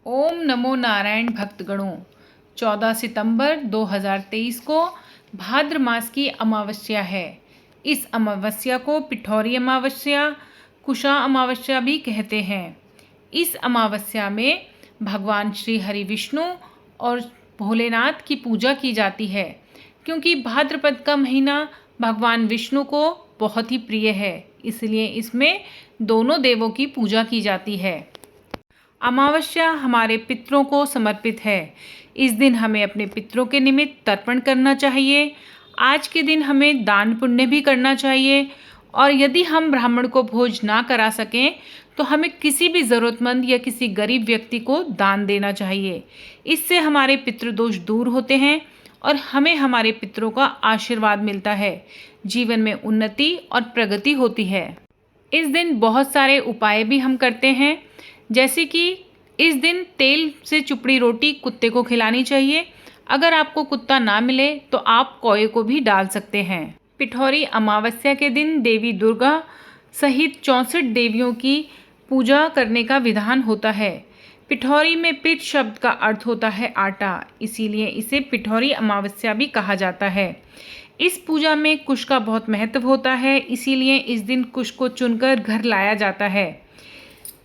ओम नमो नारायण भक्तगणों। 14 सितंबर 2023 को भाद्र मास की अमावस्या है। इस अमावस्या को पिठौरी अमावस्या, कुशा अमावस्या भी कहते हैं। इस अमावस्या में भगवान श्री हरि विष्णु और भोलेनाथ की पूजा की जाती है, क्योंकि भाद्रपद का महीना भगवान विष्णु को बहुत ही प्रिय है, इसलिए इसमें दोनों देवों की पूजा की जाती है। अमावस्या हमारे पितरों को समर्पित है। इस दिन हमें अपने पितरों के निमित्त तर्पण करना चाहिए। आज के दिन हमें दान पुण्य भी करना चाहिए, और यदि हम ब्राह्मण को भोज ना करा सकें तो हमें किसी भी ज़रूरतमंद या किसी गरीब व्यक्ति को दान देना चाहिए। इससे हमारे पितृदोष दूर होते हैं और हमें हमारे पितरों का आशीर्वाद मिलता है। जीवन में उन्नति और प्रगति होती है। इस दिन बहुत सारे उपाय भी हम करते हैं, जैसे कि इस दिन तेल से चुपड़ी रोटी कुत्ते को खिलानी चाहिए। अगर आपको कुत्ता ना मिले तो आप कौए को भी डाल सकते हैं। पिठौरी अमावस्या के दिन देवी दुर्गा सहित 64 देवियों की पूजा करने का विधान होता है। पिठौरी में पिठ शब्द का अर्थ होता है आटा, इसीलिए इसे पिठौरी अमावस्या भी कहा जाता है। इस पूजा में कुश का बहुत महत्व होता है, इसीलिए इस दिन कुश को चुनकर घर लाया जाता है।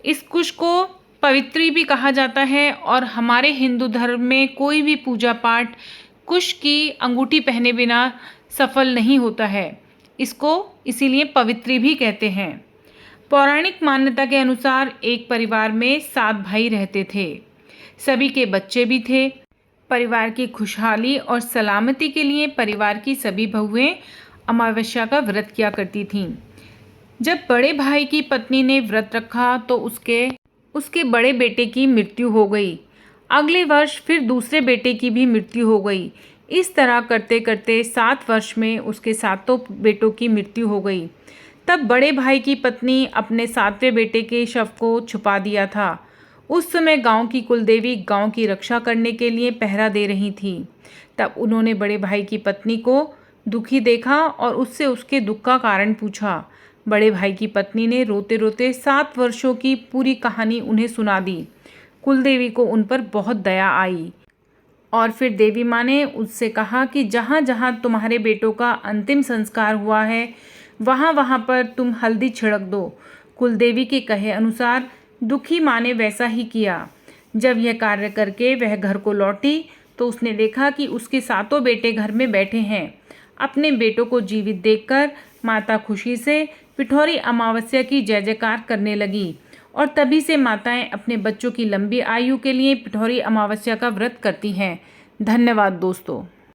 इस कुश को पवित्री भी कहा जाता है, और हमारे हिंदू धर्म में कोई भी पूजा पाठ कुश की अंगूठी पहने बिना सफल नहीं होता है। इसको इसीलिए पवित्री भी कहते हैं। पौराणिक मान्यता के अनुसार एक परिवार में 7 भाई रहते थे। सभी के बच्चे भी थे। परिवार की खुशहाली और सलामती के लिए परिवार की सभी बहुएं अमावस्या का व्रत किया करती थीं। जब बड़े भाई की पत्नी ने व्रत रखा तो उसके बड़े बेटे की मृत्यु हो गई। अगले वर्ष फिर दूसरे बेटे की भी मृत्यु हो गई। इस तरह करते करते 7 वर्ष में उसके 7 बेटों की मृत्यु हो गई। तब बड़े भाई की पत्नी अपने 7वें बेटे के शव को छुपा दिया था। उस समय गांव की कुलदेवी गांव की रक्षा करने के लिए पहरा दे रही थी। तब उन्होंने बड़े भाई की पत्नी को दुखी देखा और उससे उसके दुख का कारण पूछा। बड़े भाई की पत्नी ने रोते रोते 7 वर्षों की पूरी कहानी उन्हें सुना दी। कुलदेवी को उन पर बहुत दया आई, और फिर देवी माँ ने उससे कहा कि जहाँ जहाँ तुम्हारे बेटों का अंतिम संस्कार हुआ है वहाँ वहाँ पर तुम हल्दी छिड़क दो। कुलदेवी के कहे अनुसार दुखी माँ ने वैसा ही किया। जब यह कार्य करके वह घर को लौटी तो उसने देखा कि उसके 7 बेटे घर में बैठे हैं। अपने बेटों को जीवित देखकर माता खुशी से पिठौरी अमावस्या की जय जयकार करने लगी, और तभी से माताएं अपने बच्चों की लंबी आयु के लिए पिठौरी अमावस्या का व्रत करती हैं। धन्यवाद दोस्तों।